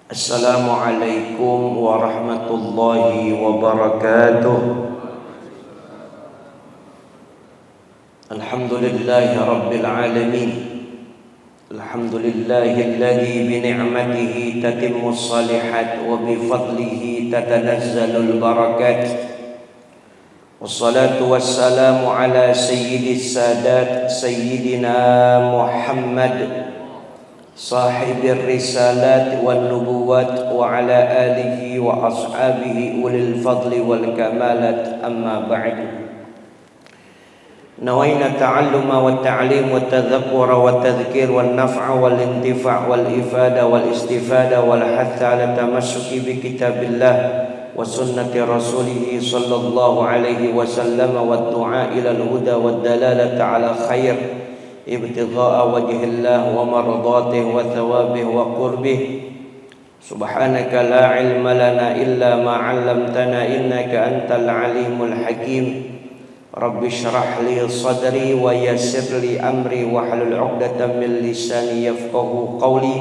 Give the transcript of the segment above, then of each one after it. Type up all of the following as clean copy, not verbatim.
Assalamualaikum warahmatullahi wabarakatuh. Alhamdulillahi rabbil alamin. Alhamdulillahilladzi bi ni'matihi tatimmus shalihat wa bi fadlihi tatanazzalul barakat. Wassalatu wassalamu ala sayyidis sadat sayyidina Muhammad sahibir risalat wal nubuwat wa ala alihi wa ashabihi ulil fadli wal kamalat, amma ba'du. Nawaina ta'alluma wa ta'lim wa tadhakkura wa tadhkir wal naf'a wal intifa' wal ifada wal istifada wal hatha ala tamassuki bi kitabillah wa sunnati rasulih sallallahu alaihi wasallam wa du'a ila al-huda wa dalalata ala khair ibtigha'a wajhillah wa mardatihi wa thawabihi wa qurbih. Subhanaka la ilma lana illa ma 'allamtana innaka antal alimul hakim. Rabbi shrah li sadri wa yassir li amri wa hlul 'uqdatam min lisani yafqahu qawli.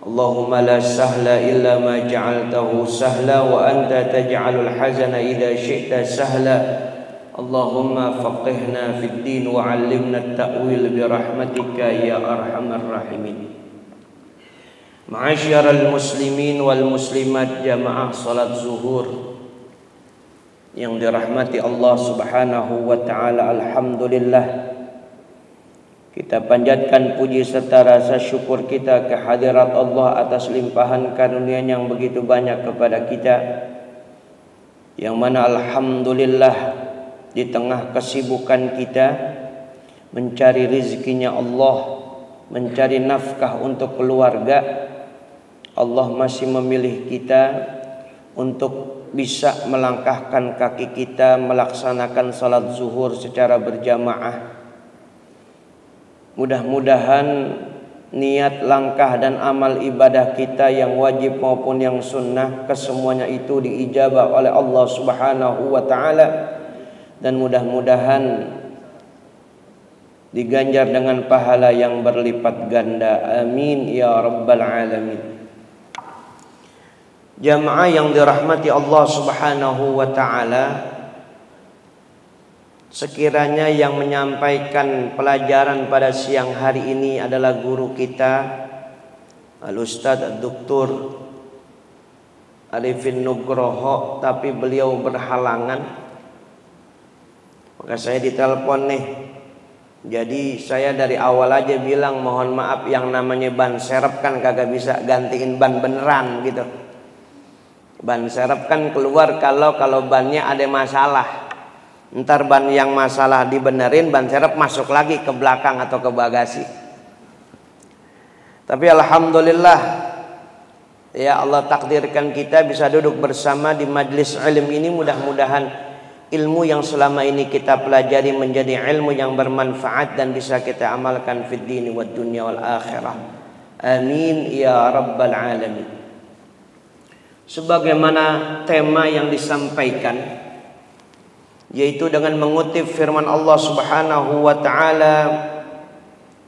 Allahumma la sahla illa ma ja'altahu sahla wa anta taj'alul hazana idza syi'ta sahla. Allahumma faqihna fid din wa 'allimna at-ta'wil bi rahmatika ya arhamar rahimin. Ma'asyiral muslimin wal muslimat jamaah salat zuhur yang dirahmati Allah Subhanahu wa taala, alhamdulillah kita panjatkan puji serta rasa syukur kita kehadirat Allah atas limpahan karunia yang begitu banyak kepada kita, yang mana alhamdulillah di tengah kesibukan kita mencari rezekinya Allah, mencari nafkah untuk keluarga, Allah masih memilih kita untuk bisa melangkahkan kaki kita melaksanakan salat zuhur secara berjamaah. Mudah-mudahan niat, langkah dan amal ibadah kita yang wajib maupun yang sunnah, kesemuanya itu diijabah oleh Allah Subhanahu wa taala, dan mudah-mudahan diganjar dengan pahala yang berlipat ganda. Amin ya rabbal alamin. Jamaah yang dirahmati Allah Subhanahu wa taala, sekiranya yang menyampaikan pelajaran pada siang hari ini adalah guru kita Al-Ustadz Dr. Arifin Nugroho, tapi beliau berhalangan, maka saya ditelepon nih. Jadi saya dari awal aja bilang mohon maaf, yang namanya ban serep kan kagak bisa gantiin ban beneran gitu. Ban serep kan keluar kalau bannya ada masalah. Ntar ban yang masalah dibenerin, ban serep masuk lagi ke belakang atau ke bagasi. Tapi alhamdulillah ya Allah takdirkan kita bisa duduk bersama di majlis ilmu ini. Mudah-mudahan ilmu yang selama ini kita pelajari menjadi ilmu yang bermanfaat dan bisa kita amalkan fid dini wad dunya wal akhirah. Amin ya rabbal alamin. Sebagaimana tema yang disampaikan, yaitu dengan mengutip firman Allah Subhanahu wa taala,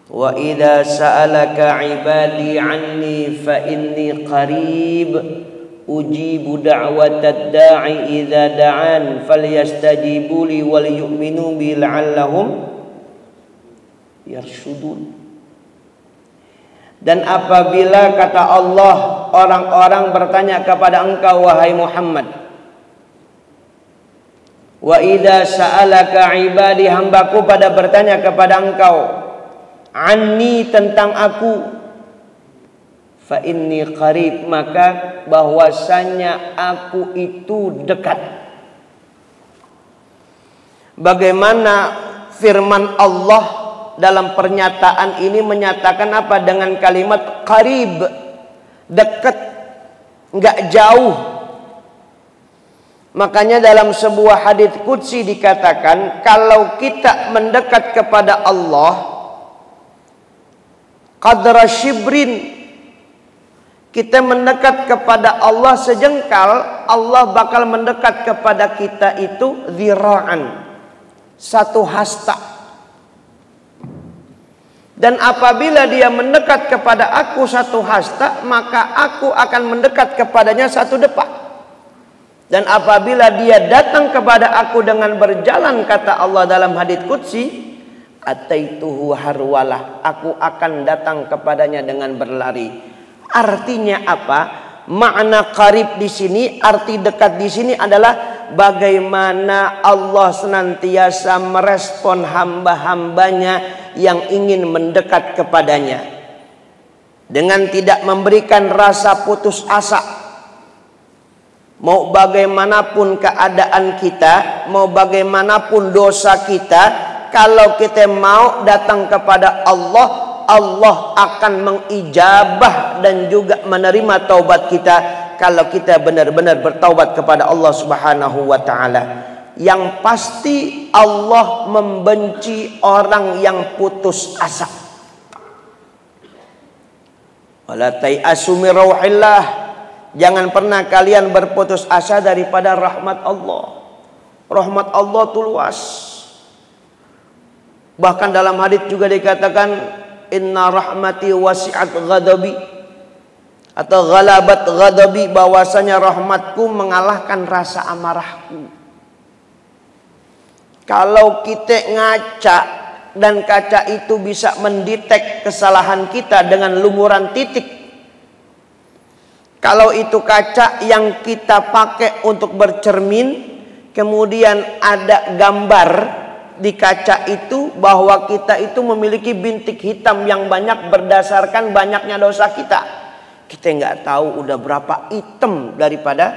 wa idza sa'alaka 'ibadi 'anni fa inni qarib ujibu da'watad da'i idza da'an falyastajibu li wal yu'minu bi la'allahum yarshudun. Dan apabila, kata Allah, orang-orang bertanya kepada engkau wahai Muhammad, wa idza sa'alaka 'ibadi, hambaku pada bertanya kepada engkau, anni, tentang aku, fa inni qarib, maka bahwasanya aku itu dekat. Bagaimana firman Allah dalam pernyataan ini menyatakan apa? Dengan kalimat qarib, dekat, enggak jauh. Makanya dalam sebuah hadits qudsi dikatakan, kalau kita mendekat kepada Allah qadra shibrin, kita mendekat kepada Allah sejengkal, Allah bakal mendekat kepada kita itu zira'an, satu hasta. Dan apabila dia mendekat kepada aku satu hasta, maka aku akan mendekat kepadanya satu depak. Dan apabila dia datang kepada aku dengan berjalan, kata Allah dalam hadits qudsi, ataituhu harwalah, aku akan datang kepadanya dengan berlari. Artinya apa? Makna qarib di sini, arti dekat di sini adalah bagaimana Allah senantiasa merespon hamba-hambanya yang ingin mendekat kepadanya dengan tidak memberikan rasa putus asa. Mau bagaimanapun keadaan kita, mau bagaimanapun dosa kita, kalau kita mau datang kepada Allah, Allah akan mengijabah dan juga menerima taubat kita kalau kita benar-benar bertaubat kepada Allah Subhanahu wa taala. Yang pasti Allah membenci orang yang putus asa. Wala tai'asu min rauhillah. Jangan pernah kalian berputus asa daripada rahmat Allah. Rahmat Allah itu luas. Bahkan dalam hadits juga dikatakan, inna rahmati wasi'at ghadabi, atau ghalabat ghadabi, bahwasanya rahmatku mengalahkan rasa amarahku. Kalau kita ngaca dan kaca itu bisa mendetek kesalahan kita dengan lumuran titik. Kalau itu kaca yang kita pakai untuk bercermin, kemudian ada gambar di kaca itu bahwa kita itu memiliki bintik hitam yang banyak berdasarkan banyaknya dosa kita. Kita nggak tahu udah berapa hitam daripada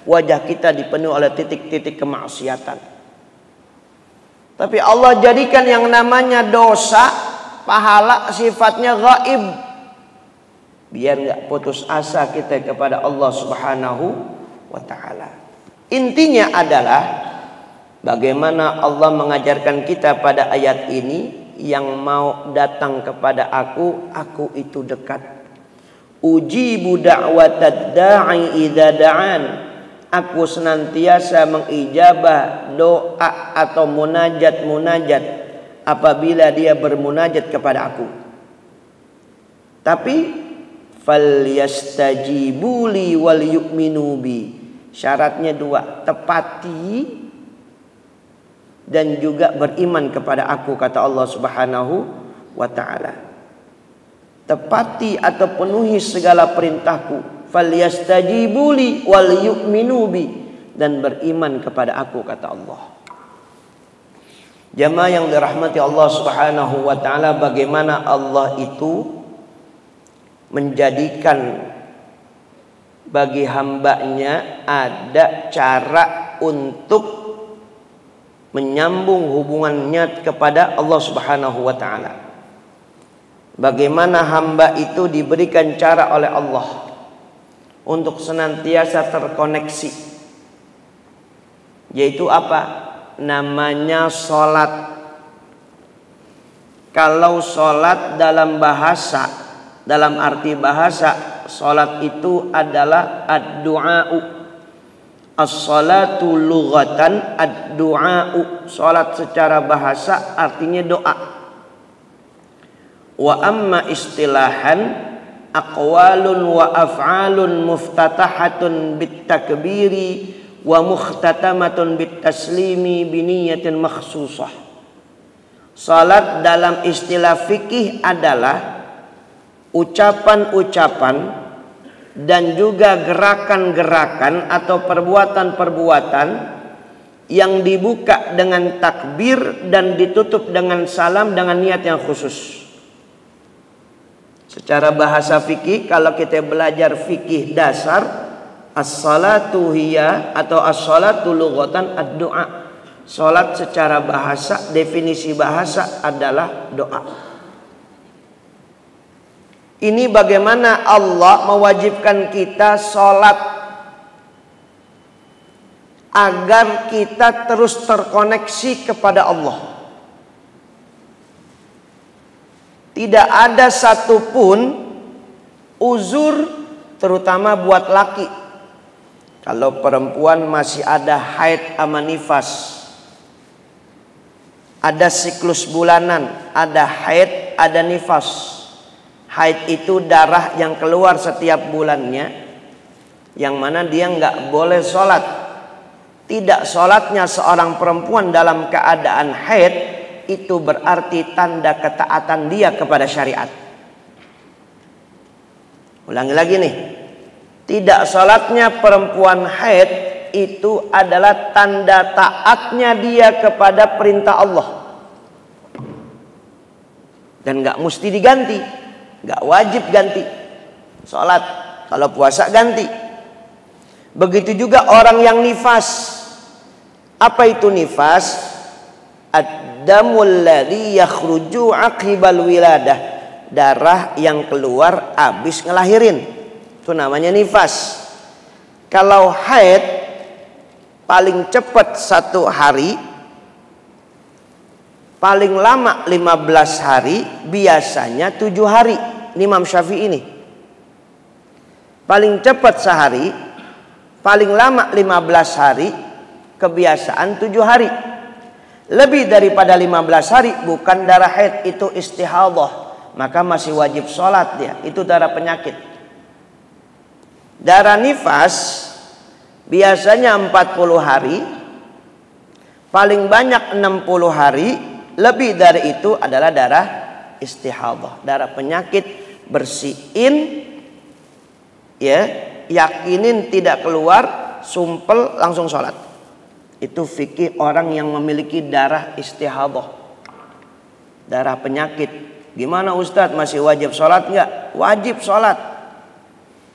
wajah kita dipenuhi oleh titik-titik kemaksiatan. Tapi Allah jadikan yang namanya dosa, pahala sifatnya gaib. Biar nggak putus asa kita kepada Allah Subhanahu wa ta'ala. Intinya adalah bagaimana Allah mengajarkan kita pada ayat ini, yang mau datang kepada aku itu dekat. Ujibu da'watad da'i idza da'an. Aku senantiasa mengijabah doa atau munajat apabila dia bermunajat kepada aku. Tapi falyastajibu li wal yu'minu bi. Syaratnya dua, tepati dan juga beriman kepada aku, kata Allah Subhanahu wa ta'ala. Tepati atau penuhi segala perintahku. Falyastajibu li wal yu'minu bi, dan beriman kepada aku, kata Allah. Jamaah yang dirahmati Allah Subhanahu wa ta'ala, bagaimana Allah itu menjadikan bagi hambanya ada cara untuk menyambung hubungannya kepada Allah Subhanahu wa ta'ala. Bagaimana hamba itu diberikan cara oleh Allah untuk senantiasa terkoneksi, yaitu apa? Namanya sholat. Kalau sholat dalam bahasa, dalam arti bahasa, sholat itu adalah ad-du'a'u. As-sholatu lughatan ad-du'a'u. Sholat secara bahasa artinya doa. Wa amma istilahan, aqwalun wa af'alun muftatahatun bit takbiri wa mukhtatamatun bit taslimi biniyatin makhsusah. Salat dalam istilah fikih adalah ucapan-ucapan dan juga gerakan-gerakan atau perbuatan-perbuatan yang dibuka dengan takbir dan ditutup dengan salam dengan niat yang khusus. Secara bahasa fikih, kalau kita belajar fikih dasar, as-salatu hiya atau as-salatu lughatan ad-du'a. Salat secara bahasa, definisi bahasa adalah doa. Ini bagaimana Allah mewajibkan kita salat agar kita terus terkoneksi kepada Allah. Tidak ada satupun uzur, terutama buat laki. Kalau perempuan masih ada haid sama nifas, ada siklus bulanan, ada haid haid, ada nifas. Haid itu darah yang keluar setiap bulannya, yang mana dia nggak boleh sholat. Tidak sholatnya seorang perempuan dalam keadaan haid itu berarti tanda ketaatan dia kepada syariat. Ulangi lagi nih, tidak sholatnya perempuan haid itu adalah tanda taatnya dia kepada perintah Allah. Dan gak mesti diganti, gak wajib ganti sholat. Kalau puasa ganti. Begitu juga orang yang nifas. Apa itu nifas? Ad-damul ladzi yakhruju aqibal wiladah. Darah yang keluar habis ngelahirin. Itu namanya nifas. Kalau haid paling cepat 1 hari, paling lama 15 hari, biasanya 7 hari. Ini Imam Syafi'i ini. Paling cepat sehari, paling lama 15 hari, kebiasaan 7 hari. Lebih daripada 15 hari bukan darah haid, itu istihadah. Maka masih wajib sholat dia. Itu darah penyakit. Darah nifas biasanya 40 hari, paling banyak 60 hari, lebih dari itu adalah darah istihadah, darah penyakit. Bersihin, ya, yakinin tidak keluar, sumpel langsung sholat. Itu fikih orang yang memiliki darah istihadah, darah penyakit. Gimana Ustadz, masih wajib sholat nggak? Wajib sholat.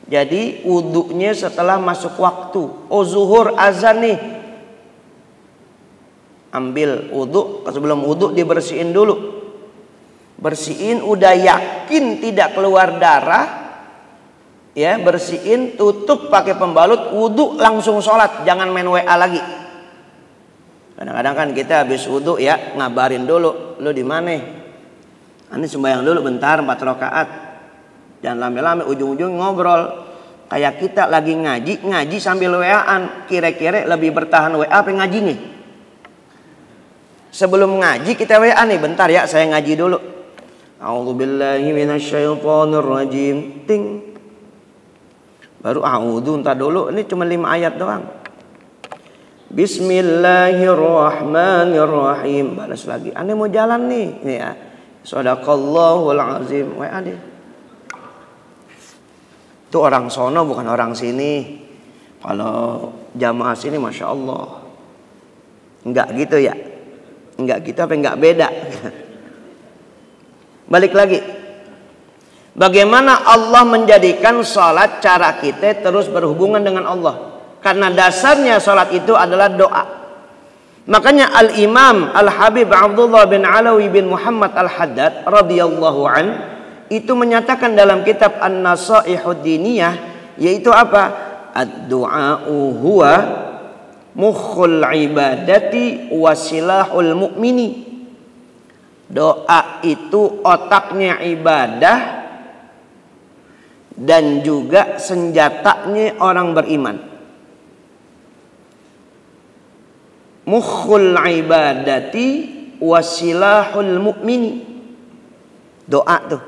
Jadi wudhunya setelah masuk waktu. Oh, zuhur azan nih, ambil wudhu. Sebelum wudhu dibersihin dulu. Bersihin, udah yakin tidak keluar darah, ya, bersihin, tutup pakai pembalut, wudhu langsung sholat. Jangan main WA lagi. Kadang-kadang kan kita habis wudhu ya ngabarin dulu, lu di mana? Ini sembahyang dulu bentar 4 rakaat. Jangan lama-lama, ujung-ujung ngobrol. Kayak kita lagi ngaji sambil WA-an. Kira-kira lebih bertahan WA apa ngaji nih? Sebelum ngaji kita WA nih, bentar ya saya ngaji dulu. A'udzubillahi minasyaitonirrajim. Ting. Baru a'udzu entar dulu, ini cuma 5 ayat doang. Bismillahirrahmanirrahim. Balas lagi. Aneh mau jalan nih. Ini ya. Shadaqallahul azim. WA dia. Itu orang sono bukan orang sini. Kalau jamaah sini Masya Allah. Enggak gitu ya. Enggak gitu apa enggak beda. Balik lagi. Bagaimana Allah menjadikan sholat cara kita terus berhubungan dengan Allah. Karena dasarnya sholat itu adalah doa. Makanya Al-Imam Al-Habib Abdullah bin Alawi bin Muhammad Al-Haddad radhiyallahu an itu menyatakan dalam kitab An-Nasaihud Diniyah, yaitu apa? Ad-du'a'u huwa mukhul ibadati wasilahul mu'mini. Doa itu otaknya ibadah dan juga senjatanya orang beriman. Mukhul ibadati wasilahul mu'mini. Doa tuh.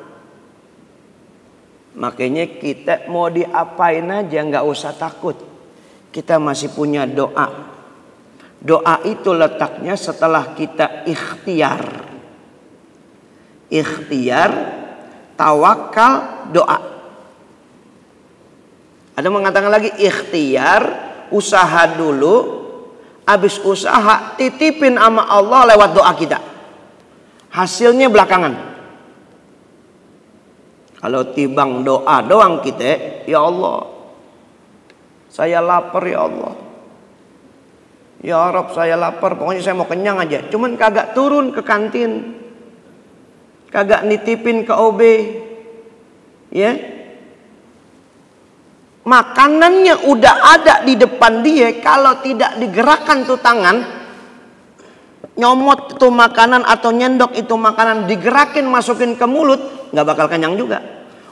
Makanya kita mau diapain aja nggak usah takut. Kita masih punya doa. Doa itu letaknya setelah kita ikhtiar. Ikhtiar, tawakal, doa. Ada mengatakan lagi ikhtiar, usaha dulu. Habis usaha titipin sama Allah lewat doa kita. Hasilnya belakangan. Kalau tibang doa doang kita, ya Allah, saya lapar ya Allah. Ya Rabb, saya lapar, pokoknya saya mau kenyang aja. Cuman kagak turun ke kantin. Kagak nitipin ke OB. Ya. Makanannya udah ada di depan dia, kalau tidak digerakkan tuh tangan, nyomot tuh makanan atau nyendok itu makanan, digerakin masukin ke mulut, nggak bakal kenyang juga.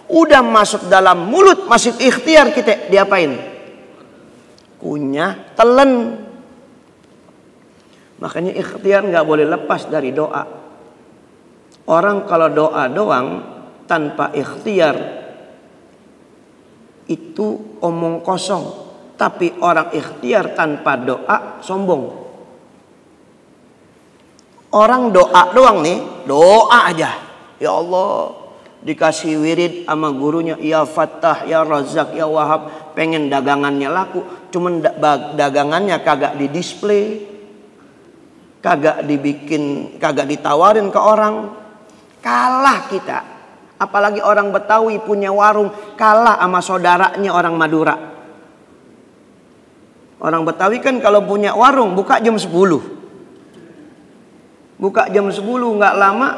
Udah masuk dalam mulut, masih ikhtiar kita, diapain? Kunyah, telen. Makanya ikhtiar nggak boleh lepas dari doa. Orang kalau doa doang tanpa ikhtiar itu omong kosong. Tapi orang ikhtiar tanpa doa sombong. Orang doa doang nih, doa aja. Ya Allah, dikasih wirid sama gurunya, ya Fattah, ya Razak, ya Wahab, pengen dagangannya laku, cuman dagangannya kagak di display, kagak dibikin, kagak ditawarin ke orang. Kalah kita. Apalagi orang Betawi punya warung, kalah sama saudaranya orang Madura. Orang Betawi kan kalau punya warung buka jam 10. Buka jam 10 nggak lama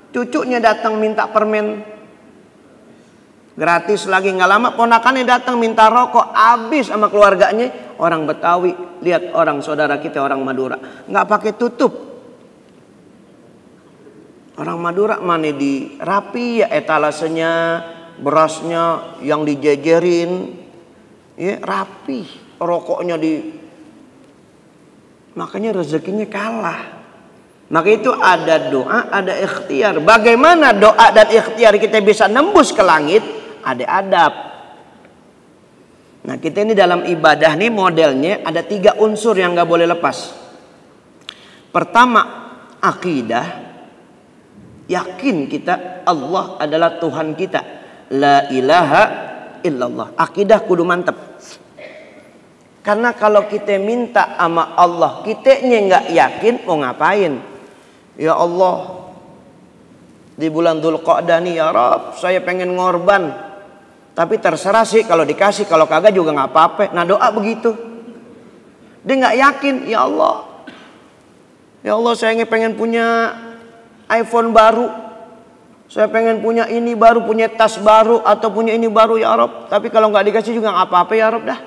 cucunya datang minta permen gratis lagi, nggak lama ponakannya datang minta rokok, habis sama keluarganya. Orang Betawi lihat orang saudara kita orang Madura nggak pakai tutup. Orang Madura mana di rapi ya, etalasenya, berasnya yang dijejerin ya rapi, rokoknya di, makanya rezekinya kalah. Maka itu ada doa, ada ikhtiar. Bagaimana doa dan ikhtiar kita bisa nembus ke langit? Ada adab. Nah kita ini dalam ibadah nih modelnya ada 3 unsur yang gak boleh lepas. Pertama, akidah. Yakin kita Allah adalah Tuhan kita. La ilaha illallah. Akidah kudu mantep. Karena kalau kita minta sama Allah, kitanya nggak yakin, mau ngapain? Ya Allah, di bulan Dzulqa'dah nih ya Rabb, saya pengen ngorban. Tapi terserah sih, kalau dikasih, kalau kagak juga nggak apa-apa. Nah doa begitu. Dia nggak yakin, ya Allah. Ya Allah, saya pengen punya iPhone baru. Saya pengen punya ini baru, punya tas baru, atau punya ini baru ya Rabb. Tapi kalau nggak dikasih juga nggak apa-apa ya Rabb dah.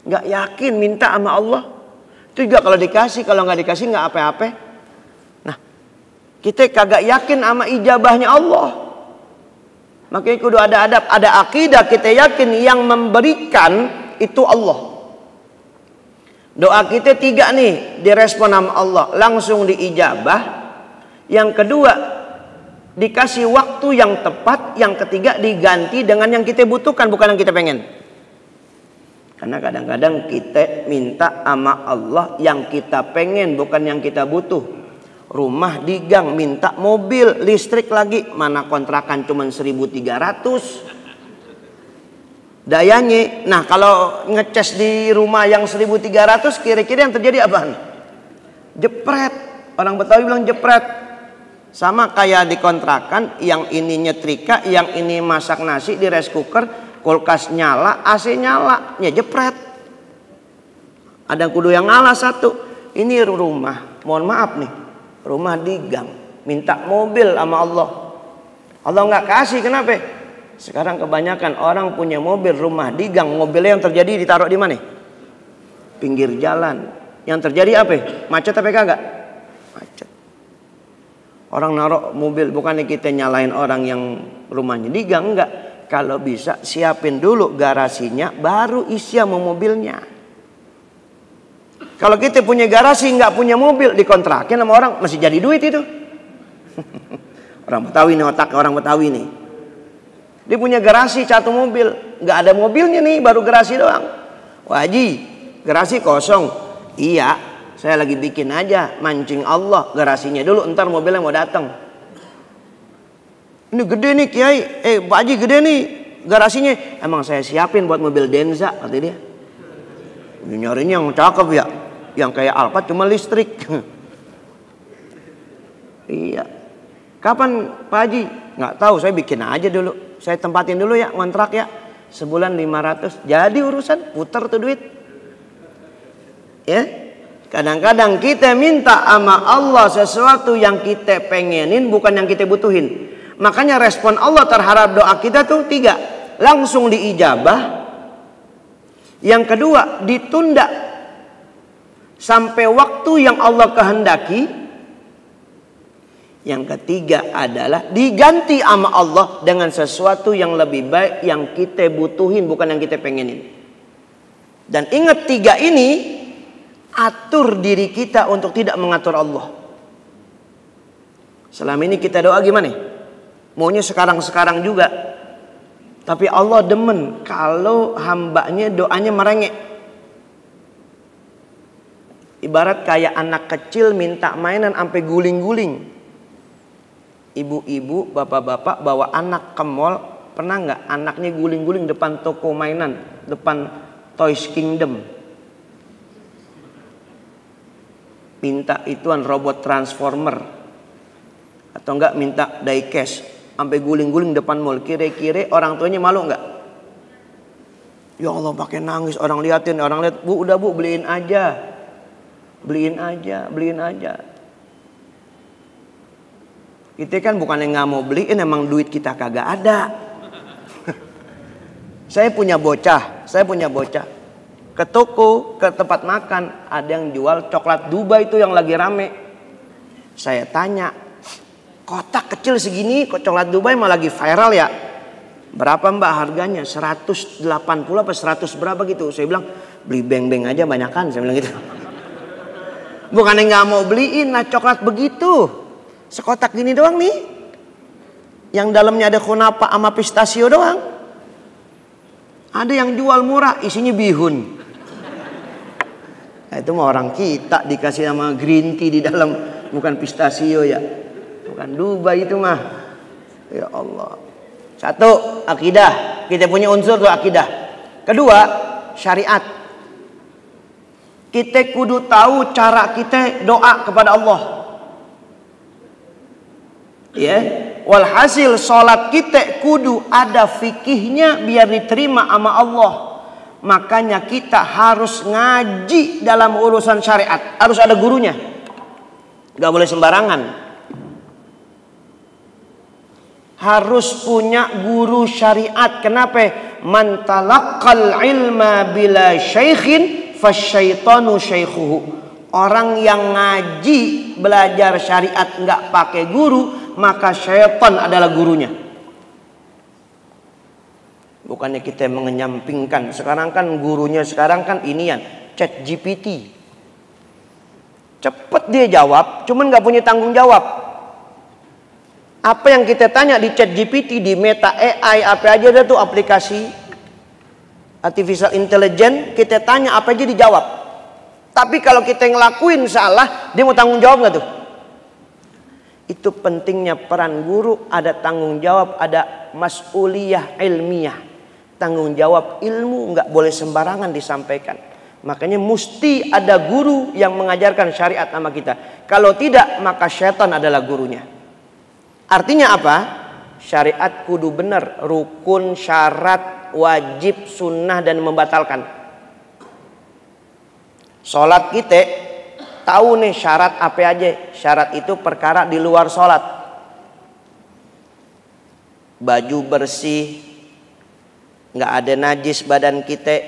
Nggak yakin minta sama Allah. Itu juga kalau dikasih, kalau nggak dikasih nggak apa-apa. Nah, kita kagak yakin sama ijabahnya Allah. Makanya kudu ada adab, ada akidah. Kita yakin yang memberikan itu Allah. Doa kita 3 nih direspon sama Allah, langsung diijabah. Yang kedua, dikasih waktu yang tepat. Yang ketiga, diganti dengan yang kita butuhkan, bukan yang kita pengen. Karena kadang-kadang kita minta sama Allah yang kita pengen, bukan yang kita butuh. Rumah di gang, minta mobil listrik lagi. Mana kontrakan cuma 1.300 dayanya. Nah kalau ngecas di rumah yang 1.300, kira-kira yang terjadi apaan? Jepret. Orang Betawi bilang jepret. Sama kayak di kontrakan, yang ini nyetrika, yang ini masak nasi di rice cooker, kulkas nyala, AC nyala, ya jepret. Ada kudu yang ngalah satu. Ini rumah, mohon maaf nih, rumah di gang, minta mobil sama Allah. Allah nggak kasih, kenapa? Sekarang kebanyakan orang punya mobil, rumah di gang, mobilnya yang terjadi ditaruh di mana? Pinggir jalan. Yang terjadi apa? Macet apa kagak? Macet. Orang naruh mobil, bukannya kita nyalain orang yang rumahnya di gang, enggak. Kalau bisa siapin dulu garasinya, baru isi sama mobilnya. Kalau kita punya garasi nggak punya mobil, dikontrakin sama orang, masih jadi duit itu. Orang Betawi nih, otak orang Betawi nih. Dia punya garasi 1 mobil, nggak ada mobilnya nih, baru garasi doang. Wah Haji, garasi kosong. Iya. Saya lagi bikin aja, mancing Allah garasinya dulu, ntar mobilnya mau datang. Ini gede nih Kiai, Pak Haji gede nih garasinya. Emang saya siapin buat mobil Denza, kata dia. Nyarinya yang cakep ya, yang kayak Alphard cuma listrik. Iya. Kapan Pak Haji? Nggak tahu, saya bikin aja dulu. Saya tempatin dulu ya, ngontrak ya. Sebulan 500, jadi urusan, puter tuh duit. Ya. Kadang-kadang kita minta sama Allah sesuatu yang kita pengenin, bukan yang kita butuhin. Makanya respon Allah terhadap doa kita tuh 3. Langsung diijabah. Yang kedua, ditunda sampai waktu yang Allah kehendaki. Yang ketiga adalah diganti sama Allah dengan sesuatu yang lebih baik, yang kita butuhin, bukan yang kita pengenin. Dan ingat 3 ini, atur diri kita untuk tidak mengatur Allah. Selama ini kita doa gimana? Maunya sekarang-sekarang juga. Tapi Allah demen kalau hambanya doanya merengek. Ibarat kayak anak kecil minta mainan sampai guling-guling. Ibu-ibu, bapak-bapak bawa anak ke mall, pernah nggak anaknya guling-guling depan toko mainan, depan Toys Kingdom? Minta ituan robot transformer, atau enggak minta diecast, sampai guling-guling depan mall. Kira-kira orang tuanya malu nggak? Ya Allah, pakai nangis, orang liatin, orang lihat, bu udah bu beliin aja, beliin aja, beliin aja. Kita kan bukan yang nggak mau beliin, emang duit kita kagak ada. Saya punya bocah ke toko, ke tempat makan, ada yang jual coklat Dubai itu yang lagi rame. Saya tanya, kotak kecil segini kok coklat Dubai malah lagi viral ya? Berapa mbak harganya? 180 apa 100 berapa gitu? Saya bilang beli beng-beng aja banyakan, saya bilang gitu. Bukan yang nggak mau beliin, nah coklat begitu. Sekotak gini doang nih, yang dalamnya ada kunapa sama pistachio doang. Ada yang jual murah, isinya bihun. Nah, itu mah orang kita dikasih sama green tea di dalam, bukan pistachio ya, bukan Dubai itu mah. Ya Allah. Satu, akidah. Kita punya unsur tuh akidah. Kedua, syariat. Kita kudu tahu cara kita doa kepada Allah. Ya, walhasil sholat kita kudu ada fikihnya biar diterima sama Allah. Makanya kita harus ngaji dalam urusan syariat, harus ada gurunya, gak boleh sembarangan. Harus punya guru syariat. Kenapa? Man talaqqal ilma bila syaikhin fasyaitanu syaikhuhu. Orang yang ngaji belajar syariat nggak pakai guru, maka syaitan adalah gurunya. Bukannya kita mengenyampingkan. Sekarang kan gurunya sekarang kan inian ChatGPT. Cepet dia jawab, cuman nggak punya tanggung jawab. Apa yang kita tanya di ChatGPT, di Meta AI, apa aja ada tuh aplikasi artificial intelligence, kita tanya apa aja dijawab. Tapi kalau kita ngelakuin salah, dia mau tanggung jawab nggak tuh? Itu pentingnya peran guru, ada tanggung jawab, ada mas'uliyah ilmiah. Tanggung jawab ilmu nggak boleh sembarangan disampaikan. Makanya mesti ada guru yang mengajarkan syariat sama kita. Kalau tidak, maka syaitan adalah gurunya. Artinya apa? Syariat kudu benar, rukun, syarat, wajib, sunnah, dan membatalkan. Sholat kita tahu nih syarat apa aja. Syarat itu perkara di luar sholat. Baju bersih, nggak ada najis badan kita,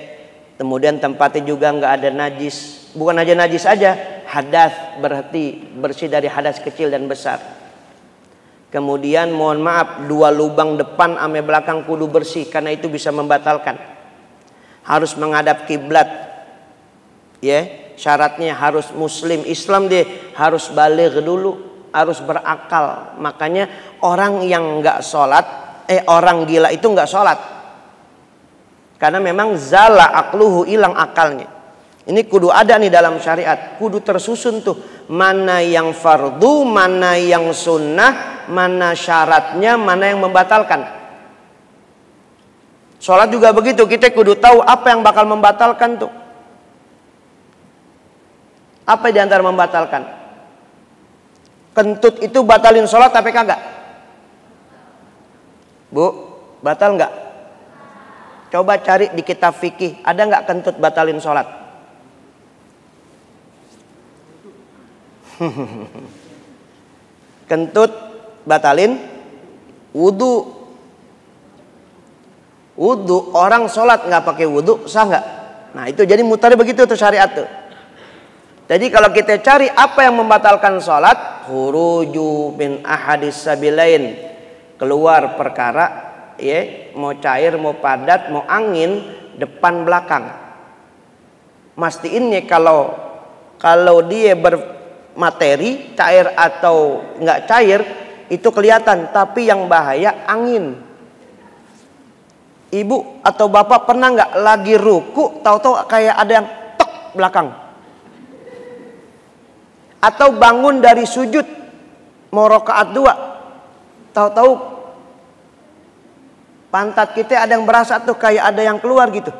kemudian tempatnya juga nggak ada najis. Bukan aja najis aja, hadas, berarti bersih dari hadas kecil dan besar. Kemudian mohon maaf, 2 lubang depan sama belakang kudu bersih, karena itu bisa membatalkan. Harus menghadap kiblat. Ya, syaratnya harus muslim, Islam dia harus baligh dulu, harus berakal. Makanya orang yang nggak sholat, orang gila itu nggak sholat, karena memang zala akluhu, hilang akalnya. Ini kudu ada nih dalam syariat, kudu tersusun tuh mana yang fardu, mana yang sunnah, mana syaratnya, mana yang membatalkan. Sholat juga begitu, kita kudu tahu apa yang bakal membatalkan tuh. Apa di antara membatalkan? Kentut itu batalin sholat tapi kagak? Bu, batal nggak? Coba cari di kitab fikih, ada nggak kentut batalin sholat? Kentut batalin wudu. Wudu, orang sholat nggak pakai wudu sah nggak? Nah itu jadi mutarnya begitu tuh syariat tuh. Jadi kalau kita cari apa yang membatalkan sholat, khuruju min ahadis sabilain, keluar perkara, ya, mau cair, mau padat, mau angin, depan belakang. Mastiinnya kalau dia materi, cair atau nggak cair, itu kelihatan. Tapi yang bahaya angin. Ibu atau bapak pernah nggak lagi ruku, tahu-tahu kayak ada yang tek belakang? Atau bangun dari sujud, mau rakaat 2, tahu-tahu pantat kita ada yang berasa tuh kayak ada yang keluar gitu.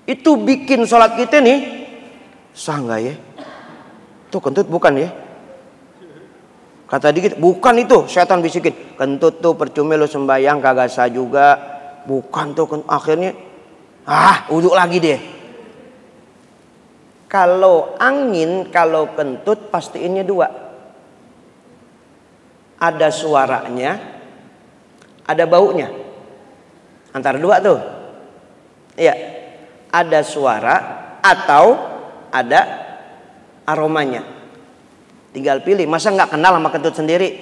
Itu bikin sholat kita nih sah nggak ya? Tuh kentut bukan ya? Kata dikit, bukan itu, setan bisikin. Kentut tuh percuma lo sembahyang kagak sah juga. Bukan tuh, akhirnya uduk lagi deh. Kalau angin, kalau kentut pastiinnya 2. Ada suaranya, ada baunya. Antara 2 tuh. Iya. Ada suara atau ada aromanya. Tinggal pilih. Masa nggak kenal sama kentut sendiri?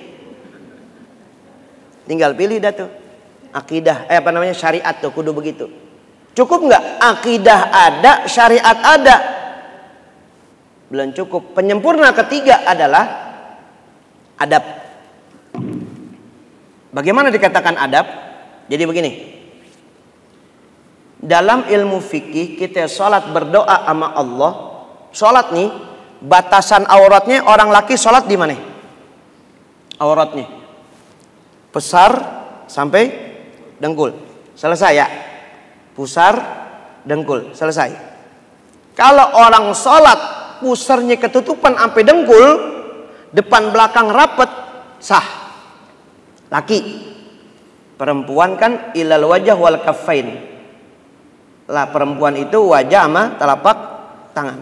Tinggal pilih dah tuh. Akidah, syariat tuh kudu begitu. Cukup nggak? Akidah ada, syariat ada. Belum cukup. Penyempurna ketiga adalah adab. Bagaimana dikatakan adab? Jadi begini. Dalam ilmu fikih kita sholat berdoa sama Allah. Sholat nih, batasan auratnya orang laki sholat di mana? Auratnya pusar sampai dengkul, selesai ya. Pusar, dengkul, selesai. Kalau orang sholat pusarnya ketutupan sampai dengkul, depan belakang rapet, sah. Laki. Perempuan kan ilal wajah wal kaffain. Lah perempuan itu wajah sama telapak tangan.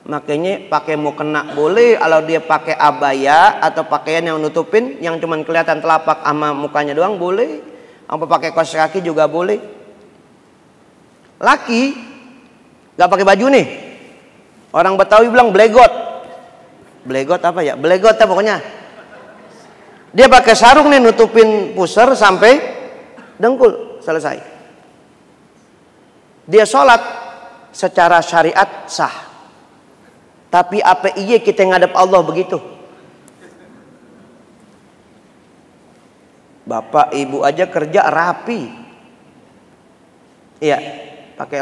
Makanya pakai mukena boleh, kalau dia pakai abaya atau pakaian yang nutupin yang cuman kelihatan telapak sama mukanya doang boleh. Apa pakai kaos kaki juga boleh. Laki nggak pakai baju nih. Orang Betawi bilang blegot. Blegot apa ya? Blegot ya pokoknya. Dia pakai sarung nih nutupin pusar sampai dengkul, selesai. Dia sholat secara syariat sah. Tapi apa iya kita ngadep Allah begitu? Bapak ibu aja kerja rapi. Iya, pakai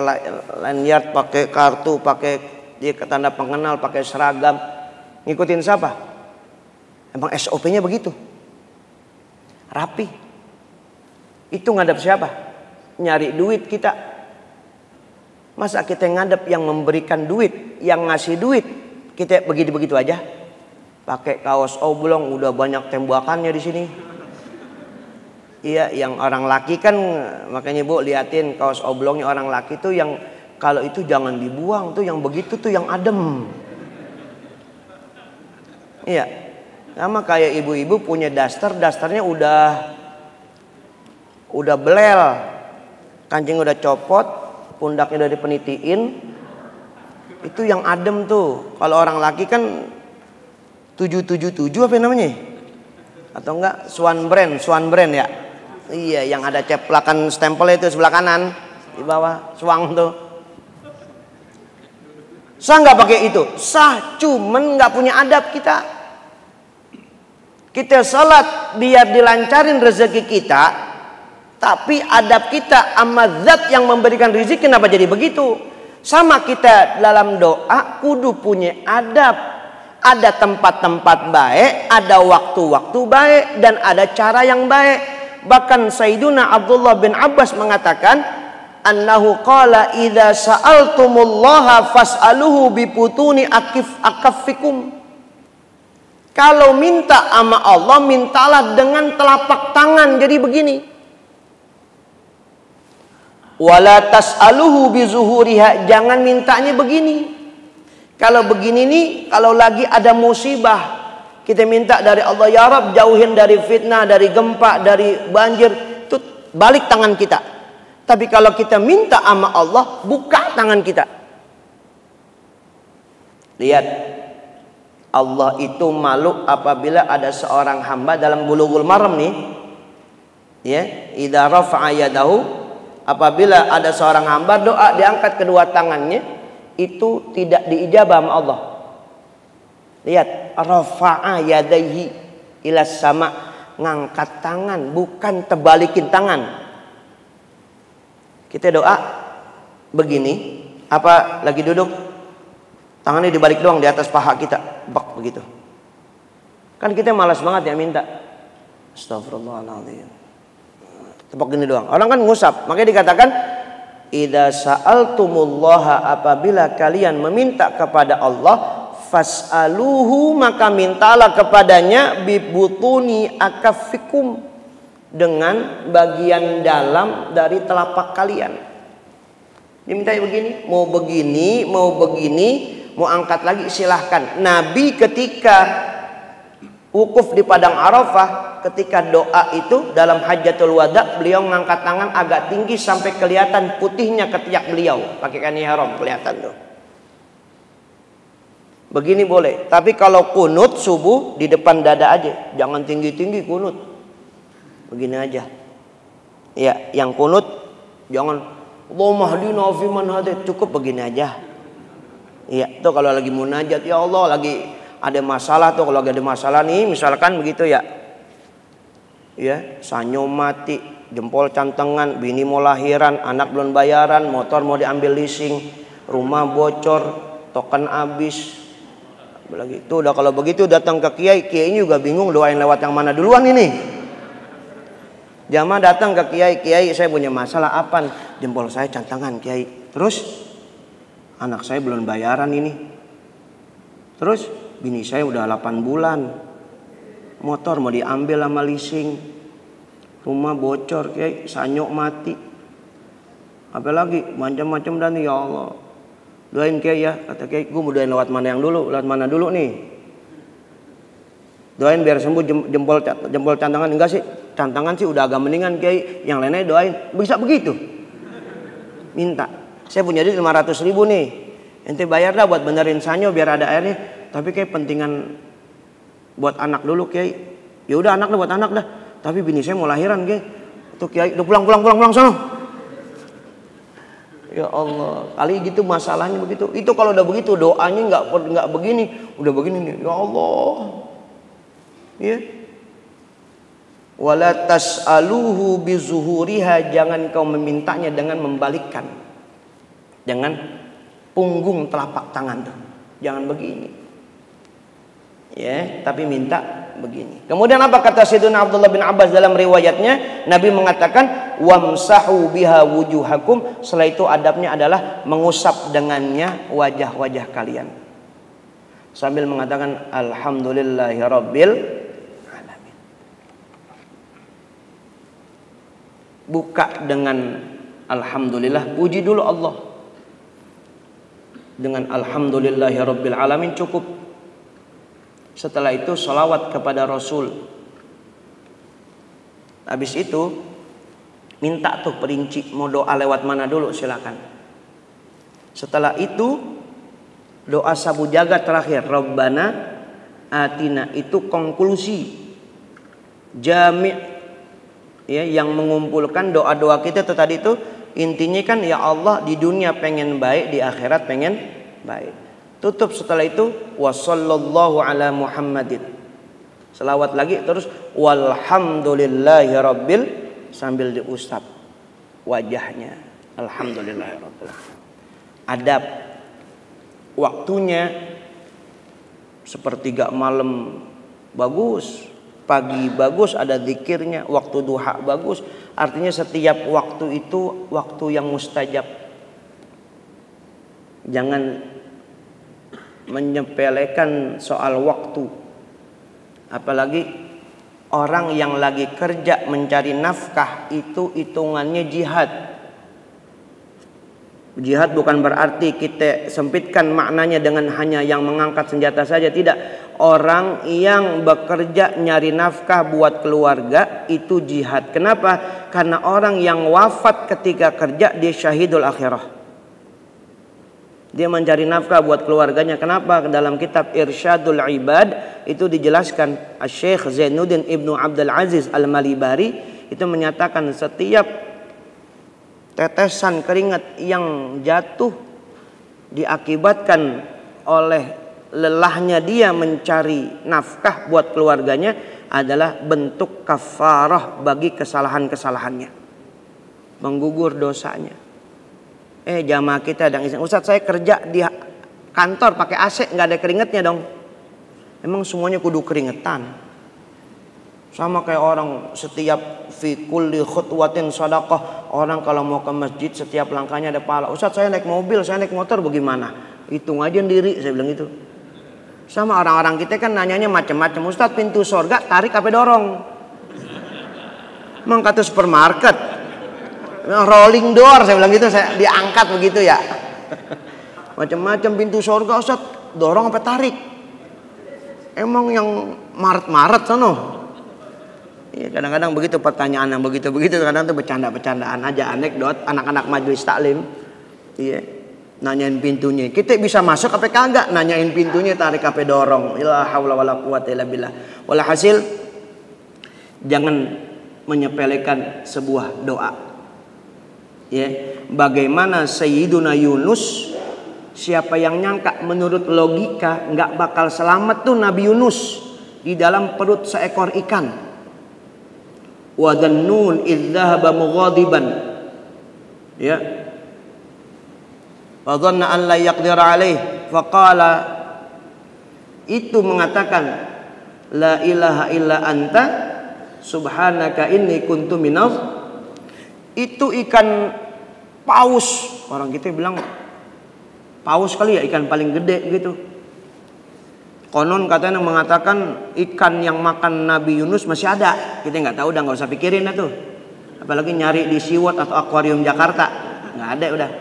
lanyard, pakai kartu, pakai dia tanda pengenal, pakai seragam. Ngikutin siapa? Emang SOP-nya begitu. Rapi. Itu ngadep siapa? Nyari duit kita. Masa kita ngadep yang memberikan duit, yang ngasih duit, kita begitu-begitu aja? Pakai kaos oblong, udah banyak tembakannya di sini. Iya, yang orang laki kan, makanya Bu liatin kaos oblongnya orang laki tuh yang kalau itu jangan dibuang tuh, yang begitu tuh yang adem. Iya, sama kayak ibu-ibu punya daster, dasternya udah belel, kancing udah copot, pundaknya udah dipenitiin, itu yang adem tuh. Kalau orang laki kan 777 apa namanya? Atau enggak Swan brand ya? Iya, yang ada ceplakan stempel itu sebelah kanan di bawah suang tuh. Sah nggak pakai itu? Sah, cuman nggak punya adab kita. Kita sholat biar dilancarin rezeki kita, tapi adab kita sama zat yang memberikan rezeki kenapa jadi begitu? Sama kita dalam doa kudu punya adab. Ada tempat-tempat baik, ada waktu-waktu baik, dan ada cara yang baik. Bahkan Sayyiduna Abdullah bin Abbas mengatakan, annahu qala idza sa'altumullaha fas'aluhu biputuni akaffikum. Kalau minta sama Allah, mintalah dengan telapak tangan. Jadi begini. Wala tas'aluhu bizuhuriha, jangan mintanya begini. Kalau begini nih, kalau lagi ada musibah, kita minta dari Allah, ya Rabb jauhin dari fitnah, dari gempa, dari banjir, itu balik tangan kita. Tapi kalau kita minta sama Allah, buka tangan kita. Lihat, Allah itu malu apabila ada seorang hamba dalam Bulughul Maram nih, ya, idza rafa'a yadahu, apabila ada seorang hamba doa diangkat kedua tangannya, itu tidak diijabah sama Allah. Lihat, rafa'a yadaihi ila sama, ngangkat tangan, bukan terbalikin tangan. Kita doa begini, apa lagi duduk, tangannya dibalik doang di atas paha kita, bak begitu. Kan kita malas banget ya minta. Astagfirullahaladzim. Tepuk gini doang. Orang kan ngusap, makanya dikatakan idza sa'altumullaha, apabila kalian meminta kepada Allah, fas'aluhu, maka mintalah kepadanya bibutuni akafikum, dengan bagian dalam dari telapak kalian. Diminta begini, mau begini, mau angkat lagi silahkan. Nabi ketika wukuf di padang Arafah, ketika doa itu dalam Hajjatul Wada, beliau mengangkat tangan agak tinggi sampai kelihatan putihnya ketiak beliau, pakai kain ihram kelihatan tuh. Begini boleh, tapi kalau kunut subuh di depan dada aja, jangan tinggi-tinggi kunut. Begini aja. Ya, yang kunut jangan Allahumma hdina fi man hadait, cukup begini aja. Iya, itu kalau lagi munajat, ya Allah lagi ada masalah tuh, kalau lagi ada masalah nih misalkan begitu ya. Ya, sanyo mati, jempol cantengan, bini mau lahiran, anak belum bayaran, motor mau diambil leasing, rumah bocor, token habis. Lagi itu udah, kalau begitu datang ke kiai, kiainya juga bingung doain lewat yang mana duluan ini. Jamaah datang ke kiai, kiai saya punya masalah apa? Jempol saya cantengan kiai. Terus anak saya belum bayaran ini. Terus bini saya udah 8 bulan. Motor mau diambil sama leasing. Rumah bocor kiai, sanyok mati. Apalagi macam-macam dan ya Allah. Doain kiai ya, kata kiai, gue mau doain lewat mana yang dulu? Lewat mana dulu nih? Doain biar sembuh jempol cantangan. Enggak sih, cantangan sih udah agak mendingan kiai, yang lainnya doain. Bisa begitu? Minta, saya punya duit 500.000 nih, ente bayar dah buat benerin sanyo biar ada airnya. Tapi kayak pentingan buat anak dulu kiai. Ya udah anak dah, buat anak dah. Tapi bini saya mau lahiran kiai. Tuh kiai, udah pulang sono. Ya Allah, kali gitu masalahnya begitu. Itu kalau udah begitu doanya nggak begini, udah begini nih. Ya Allah. Ya. Wala tas'aluhu bizuhuriha, jangan kau memintanya dengan membalikkan. Jangan punggung telapak tangan tuh. Jangan begini. Ya, tapi minta begini. Kemudian apa kata Sayyidina Abdullah bin Abbas dalam riwayatnya? Nabi mengatakan wamsahu biha wujuhakum. Setelah itu adabnya adalah mengusap dengannya wajah-wajah kalian. Sambil mengatakan alhamdulillahirabbil alamin. Buka dengan alhamdulillah, puji dulu Allah. Dengan alhamdulillahirabbil alamin cukup. Setelah itu salawat kepada Rasul. Habis itu minta tuh perinci, mau doa lewat mana dulu silakan. Setelah itu doa sabu jagat terakhir, Rabbana atina, itu konklusi jami' ya, yang mengumpulkan doa-doa kita tuh tadi itu. Intinya kan ya Allah, di dunia pengen baik, di akhirat pengen baik. Tutup setelah itu wa sallallahu ala Muhammadin. Selawat lagi terus walhamdulillahi rabbil, sambil diusap wajahnya. Alhamdulillahi rabbil. Adab waktunya sepertiga malam bagus, pagi bagus ada zikirnya, waktu duha bagus. Artinya setiap waktu itu waktu yang mustajab. Jangan menyepelekan soal waktu. Apalagi orang yang lagi kerja mencari nafkah, itu hitungannya jihad. Jihad bukan berarti kita sempitkan maknanya dengan hanya yang mengangkat senjata saja, tidak. Orang yang bekerja nyari nafkah buat keluarga itu jihad. Kenapa? Karena orang yang wafat ketika kerja dia syahidul akhirah. Dia mencari nafkah buat keluarganya. Kenapa? Dalam kitab Irsyadul Ibad itu dijelaskan, Syekh Zainuddin Ibnu Abdul Aziz Al-Malibari itu menyatakan setiap tetesan keringat yang jatuh diakibatkan oleh lelahnya dia mencari nafkah buat keluarganya adalah bentuk kafarah bagi kesalahan-kesalahannya, menggugur dosanya. Jamaah kita ada yang Ustaz, saya kerja di kantor pakai AC nggak ada keringetnya dong. Emang semuanya kudu keringetan? Sama kayak orang setiap fi kulli khutwatin sadaqah. Orang kalau mau ke masjid setiap langkahnya ada pahala. Ustaz, saya naik mobil, saya naik motor bagaimana? Hitung aja sendiri, saya bilang itu. Sama orang-orang kita kan nanyanya macam-macam. Ustaz, pintu surga tarik apa dorong? Emang kata supermarket, rolling door, saya bilang gitu, saya diangkat begitu ya. Macam-macam pintu surga, Ustaz, dorong apa tarik? Emang yang Maret-Maret sono? Ya, kadang-kadang begitu pertanyaan yang begitu-begitu, kadang tuh bercanda-bercandaan aja, anekdot anak-anak majelis taklim. Iya. Nanyain pintunya, kita bisa masuk apa kagak? Nanyain pintunya tarik apa dorong? La haula wala quwata illa billah. Walhasil jangan menyepelekan sebuah doa. Ya, bagaimana Sayyiduna Yunus, siapa yang nyangka menurut logika nggak bakal selamat tuh Nabi Yunus di dalam perut seekor ikan. Wa dhannun idz dhahaba mughadiban. Ya. Wa dhanna an la yaqdir alaih faqala, itu mengatakan la ilaha illa anta subhanaka inni kuntu minaz. Itu ikan paus, orang kita bilang paus kali ya, ikan paling gede gitu. Konon katanya mengatakan ikan yang makan Nabi Yunus masih ada. Kita nggak tahu, udah nggak usah pikirin itu. Apalagi nyari di SeaWorld atau akuarium Jakarta, nggak ada udah.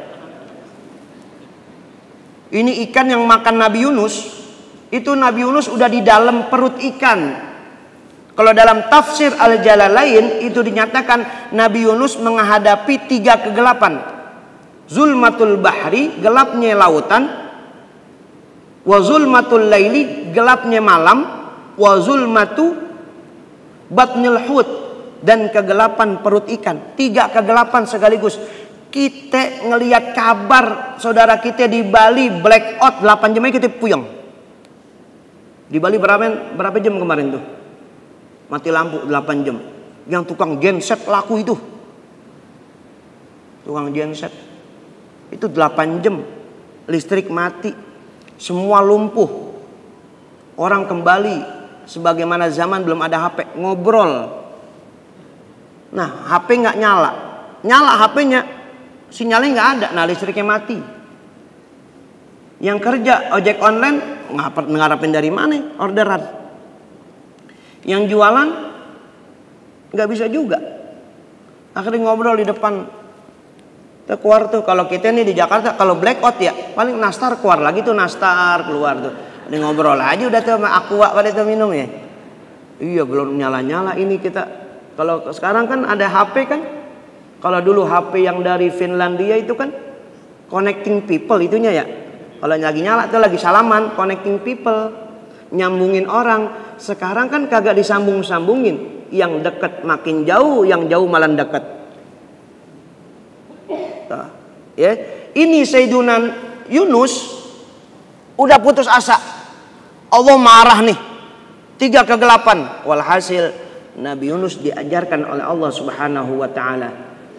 Ini ikan yang makan Nabi Yunus, itu Nabi Yunus udah di dalam perut ikan. Kalau dalam tafsir Al-Jalalain itu dinyatakan Nabi Yunus menghadapi 3 kegelapan. Zulmatul bahri, gelapnya lautan. Wa zulmatul laili, gelapnya malam. Wa zulmatu batnil hut, dan kegelapan perut ikan. 3 kegelapan sekaligus. Kita ngelihat kabar saudara kita di Bali blackout 8 jam aja kita puyeng. Di Bali berapa jam kemarin tuh? Mati lampu 8 jam. Yang tukang genset laku itu. Tukang genset. Itu 8 jam. Listrik mati. Semua lumpuh. Orang kembali sebagaimana zaman belum ada HP, ngobrol. Nah, HP nggak nyala. Nyala HP-nya, sinyalnya nggak ada. Nah, listriknya mati. Yang kerja ojek online ngarepin dari mana orderan. Yang jualan nggak bisa juga. Akhirnya ngobrol di depan. Keluar tuh, kalau kita nih di Jakarta kalau blackout ya paling nastar keluar lagi tuh, nastar keluar tuh. Ini ngobrol aja udah tuh sama aqua pada itu minum ya. Iya, belum nyala-nyala ini kita. Kalau sekarang kan ada HP kan. Kalau dulu HP yang dari Finlandia itu kan connecting people itunya ya. Kalau lagi nyala tuh lagi salaman, connecting people, nyambungin orang. Sekarang kan kagak disambung-sambungin. Yang dekat makin jauh, yang jauh malah dekat. Ya, ini Sayyiduna Yunus udah putus asa. Allah marah nih. 3 kegelapan. Walhasil Nabi Yunus diajarkan oleh Allah Subhanahu wa taala,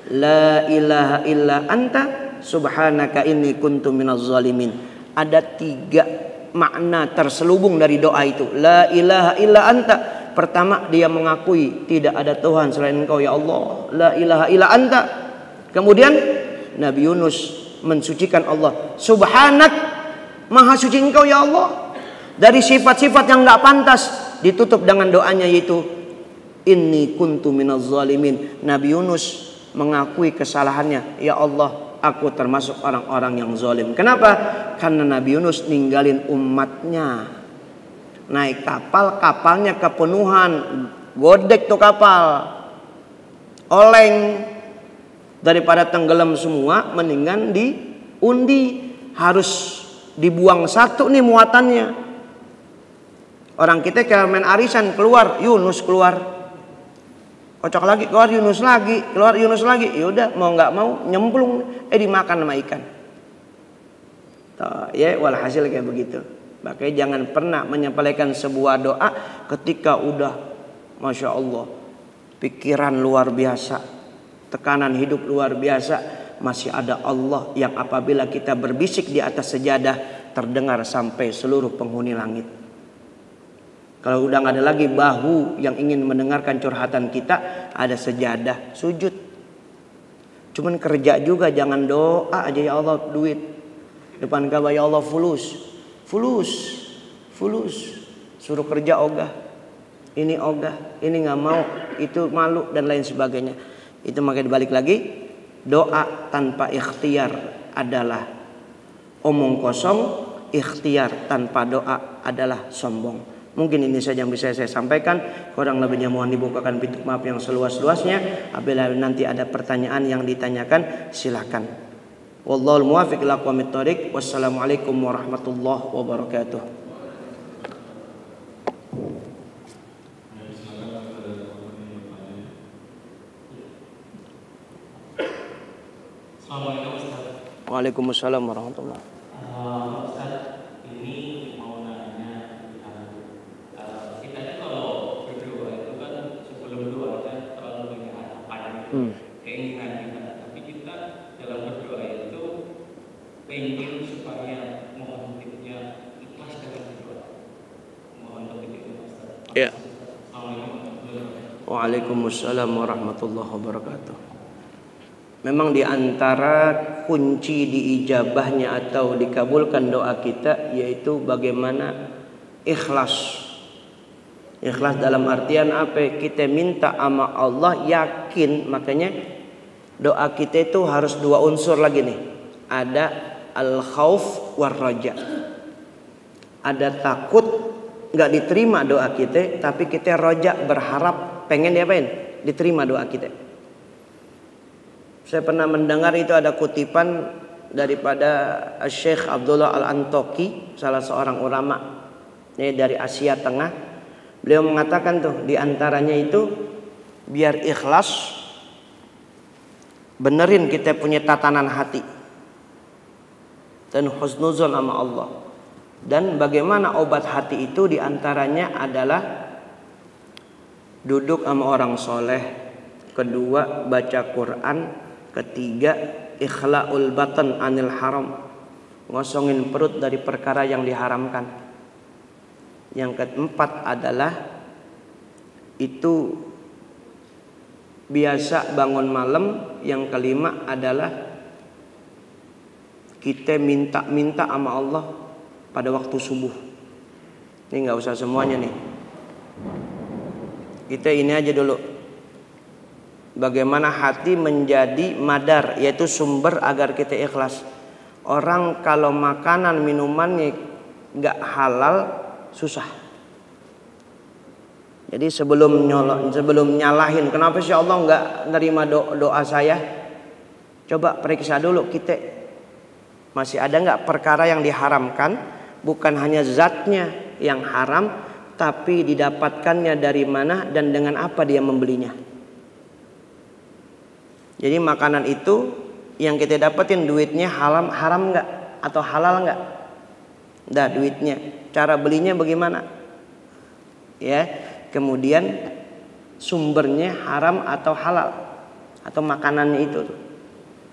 la ilaha illa anta subhanaka inni kuntu minaz zalimin. Ada 3 makna terselubung dari doa itu. La ilaha illa anta. Pertama, dia mengakui tidak ada Tuhan selain Engkau ya Allah. La ilaha illa anta. Kemudian Nabi Yunus mensucikan Allah. Subhanak, maha suci Engkau ya Allah. Dari sifat-sifat yang gak pantas. Ditutup dengan doanya yaitu inni kuntu minaz zalimin. Nabi Yunus mengakui kesalahannya. Ya Allah, aku termasuk orang-orang yang zalim. Kenapa? Karena Nabi Yunus ninggalin umatnya. Naik kapal, kapalnya kepenuhan. Godek tuh kapal. Oleng. Daripada tenggelam semua, mendingan diundi. Harus dibuang satu nih muatannya. Orang kita kayak main arisan, keluar Yunus keluar, kocok lagi, keluar Yunus lagi, keluar Yunus lagi. Yaudah, mau nggak mau nyemplung, dimakan sama ikan. Ya, walhasil kayak begitu. Makanya jangan pernah menyepelekan sebuah doa ketika udah Masya Allah, pikiran luar biasa, tekanan hidup luar biasa. Masih ada Allah yang apabila kita berbisik di atas sejadah terdengar sampai seluruh penghuni langit. Kalau udah gak ada lagi bahu yang ingin mendengarkan curhatan kita, ada sejadah, sujud. Cuman kerja juga, jangan doa aja ya Allah duit. Depan Ka'bah ya Allah fulus. Suruh kerja ogah. Ini ogah, ini gak mau, itu malu dan lain sebagainya. Itu makanya dibalik lagi, doa tanpa ikhtiar adalah omong kosong, ikhtiar tanpa doa adalah sombong. Mungkin ini saja yang bisa saya sampaikan. Kurang lebihnya mohon dibukakan pintu maaf yang seluas-luasnya. Apabila nanti ada pertanyaan yang ditanyakan, silakan. Wallahul muwaffiq ila aqwamit thoriq. Wassalamualaikum warahmatullahi wabarakatuh. Assalamualaikum Ustaz. Waalaikumsalam warahmatullahi. Ustaz, ini mau nanya kita kan kalau berdoa itu kan sebelum doa kan terlalu banyak harapan, keinginan kita. Tapi kita dalam berdoa itu pengen supaya mohon titipnya ikhlas dengan berdoa. Mohon titipnya Ustaz. Ya. Assalamualaikum warahmatullahi wabarakatuh. Waalaikumsalam warahmatullahi wabarakatuh. Memang di antara kunci diijabahnya atau dikabulkan doa kita yaitu bagaimana ikhlas. Ikhlas dalam artian apa? Kita minta sama Allah yakin, makanya doa kita itu harus dua unsur lagi nih. Ada al-khauf war raja. Ada takut nggak diterima doa kita, tapi kita roja berharap pengen diapain? Diterima doa kita. Saya pernah mendengar itu ada kutipan daripada Syekh Abdullah Al-Antoki, salah seorang ulama ini dari Asia Tengah. Beliau mengatakan tuh di antaranya itu biar ikhlas, benerin kita punya tatanan hati dan husnuzon sama Allah. Dan bagaimana obat hati itu di antaranya adalah duduk sama orang soleh, kedua baca Quran, ketiga ikhla'ul batan anil haram, ngosongin perut dari perkara yang diharamkan. Yang keempat adalah itu biasa bangun malam. Yang kelima adalah kita minta-minta sama Allah pada waktu subuh. Ini nggak usah semuanya nih. Kita ini aja dulu. Bagaimana hati menjadi madar, yaitu sumber agar kita ikhlas. Orang kalau makanan minumannya nggak halal susah. Jadi sebelum nyalahin, kenapa sih Allah nggak nerima doa saya? Coba periksa dulu kita masih ada nggak perkara yang diharamkan, bukan hanya zatnya yang haram, tapi didapatkannya dari mana dan dengan apa dia membelinya. Jadi makanan itu yang kita dapetin duitnya haram nggak atau halal nggak? Dah duitnya, cara belinya bagaimana? Ya, kemudian sumbernya haram atau halal atau makanannya itu.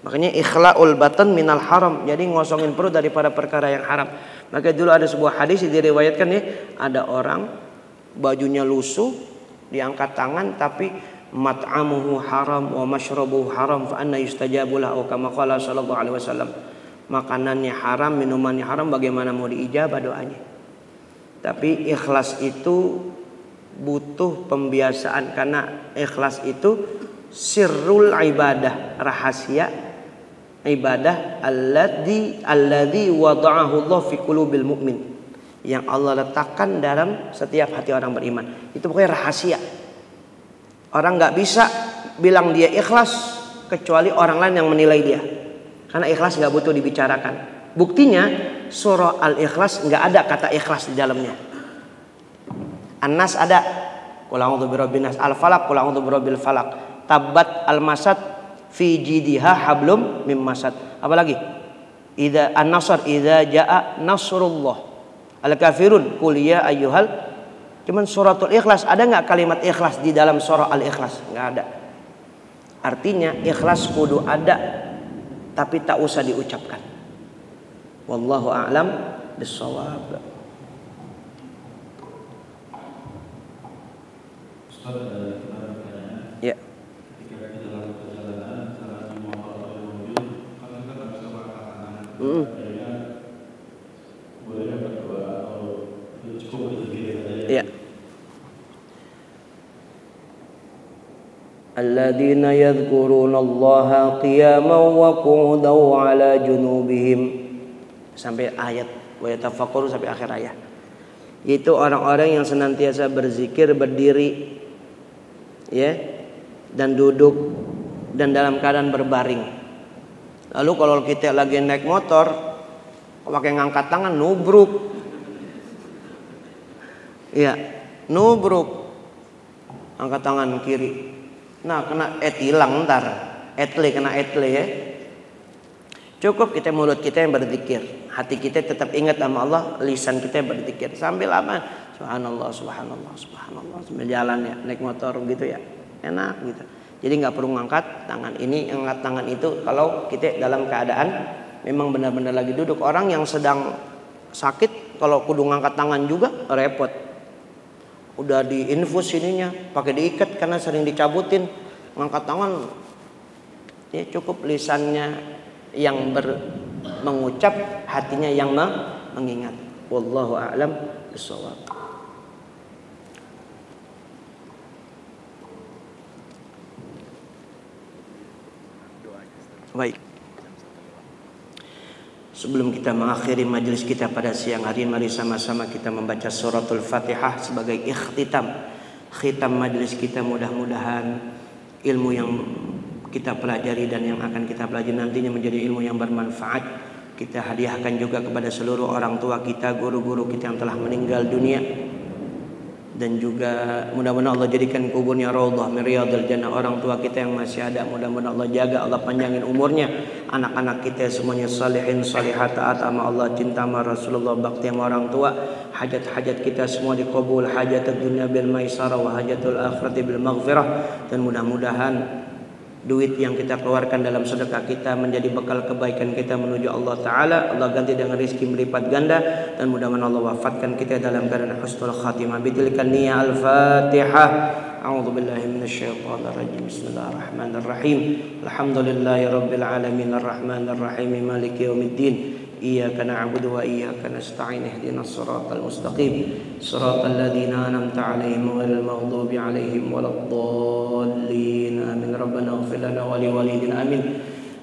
Makanya ikhla'ul batan minal haram. Jadi ngosongin perut daripada perkara yang haram. Maka dulu ada sebuah hadis diriwayatkan nih, ada orang bajunya lusuh, diangkat tangan tapi mat'amuhu haram wa mashrabuhu haram fa anna yustajabu lahu kama qala sallallahu alaihi wasallam. Makanannya haram, minumannya haram, bagaimana mau diijabah doanya? Tapi ikhlas itu butuh pembiasaan, karena ikhlas itu sirrul ibadah, rahasia ibadah alladzi wada'ahu Allah fi qulubil mu'min, yang Allah letakkan dalam setiap hati orang beriman. Itu pokoknya rahasia. Orang nggak bisa bilang dia ikhlas kecuali orang lain yang menilai dia. Karena ikhlas nggak butuh dibicarakan. Buktinya surah Al-Ikhlas nggak ada kata ikhlas di dalamnya. An-Nas ada, qul a'udzu birabbin nas. Al-Falaq, qul a'udzu birabbil falaq. Tabbat al-masad fi jidiha hablum mim masad. Apalagi? Idza an-nasr idza jaa nasrullah. Al-Kafirun, qul ya ayyuhal. Cuman suratul Ikhlas, ada nggak kalimat ikhlas di dalam surah Al-Ikhlas? Nggak ada. Artinya ikhlas kudu ada, tapi tak usah diucapkan. Wallahu a'lam bissawab. Ya. Ketika di dalam perjalanan antara motor atau mobil, kan kita nggak bisa mengangkat tangan. Akhirnya boleh berdoa atau cukup berdiri saja. Ya. Alladzina yadhkuruna Allaha qiyaman wa qu'udan wa 'ala junubihim. Sampai ayat wa yatafakkaru, sampai akhir ayat. Itu orang-orang yang senantiasa berzikir berdiri, ya, dan duduk dan dalam keadaan berbaring. Lalu kalau kita lagi naik motor pakai ngangkat tangan, nubruk. Iya, nubruk. Angkat tangan kiri. Nah, kena tilang ntar. Kena etle ya. Cukup kita mulut kita yang berzikir, hati kita tetap ingat sama Allah, lisan kita yang berzikir. Sambil apa? Subhanallah, subhanallah, subhanallah. Sambil jalan ya, naik motor gitu ya. Enak gitu. Jadi nggak perlu ngangkat tangan. Ini ngangkat tangan itu kalau kita dalam keadaan memang benar-benar lagi duduk. Orang yang sedang sakit kalau kudu ngangkat tangan juga repot. Udah diinfus ininya, pakai diikat karena sering dicabutin. Ngangkat tangan, ya cukup lisannya yang mengucap, hatinya yang mengingat. Wallahu a'lam bishawab. Baik. Sebelum kita mengakhiri majelis kita pada siang hari, mari sama-sama kita membaca suratul Fatihah sebagai ikhtitam, khitam majelis kita. Mudah-mudahan ilmu yang kita pelajari dan yang akan kita pelajari nantinya menjadi ilmu yang bermanfaat. Kita hadiahkan juga kepada seluruh orang tua kita, guru-guru kita yang telah meninggal dunia. Dan juga mudah-mudahan Allah jadikan kuburnya raudhah min riyadil jannah. Orang tua kita yang masih ada, mudah-mudahan Allah jaga, Allah panjangin umurnya. Anak-anak kita semuanya salihin, salihat, taat sama Allah, cinta sama Rasulullah, bakti sama orang tua. Hajat-hajat kita semua dikabul, hajatul dunya bil maisarah wa hajatul akhirati bil maghfirah. Dan mudah-mudahan duit yang kita keluarkan dalam sedekah kita menjadi bekal kebaikan kita menuju Allah Ta'ala. Allah ganti dengan rizki melipat ganda. Dan mudah-mudahan Allah wafatkan kita dalam keadaan husnul khatimah. Bitilkan niyya al-Fatihah. A'udzu billahi minasyaitonir rajim. Bismillahirrahmanirrahim. Alhamdulillahi rabbil alamin arrahmanir rahim maliki yaumiddin. Iyyaka na'budu wa iyyaka nasta'in ihdinas siratal mustaqim siratal ladzina an'amta 'alaihim ghairil maghdubi 'alaihim waladdallin. Amin. Rabbana ighfir lana wa liwalidina. Amin.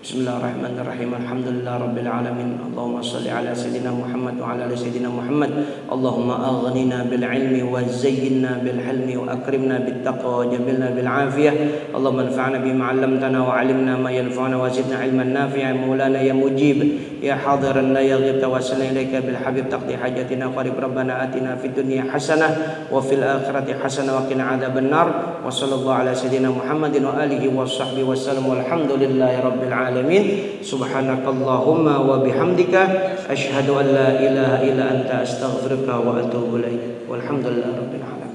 Bismillahirrahmanirrahim. Alhamdulillah rabbil alamin. Allahumma shalli ala sayyidina Muhammad wa ala ali sayyidina Muhammad. Allahumma aghnina bil ilmi wa zayyinna bil hilmi wa akrimna bit taqwa wa jamilna bil afiyah. Allahumma anfa'na bima 'allamtana wa 'allimna ma yanfa'una wa zidna ilman nafi'an. Maulana ya mujib ya hadiran la yaghib, tawassalna ilaika bil habib taqdi hajatina qarib. Rabbana atina fid dunya hasanah wa fil akhirati hasanah wa qina adzaban nar. Wa sallallahu ala sayyidina Muhammadin wa alihi wa sahbihi wasallam. Walhamdulillahi rabbil alamin. Subhanakallahumma wa bihamdika asyhadu an la ilaha illa anta astaghfiruka wa atubu ilaik. Walhamdulillahi rabbil alamin.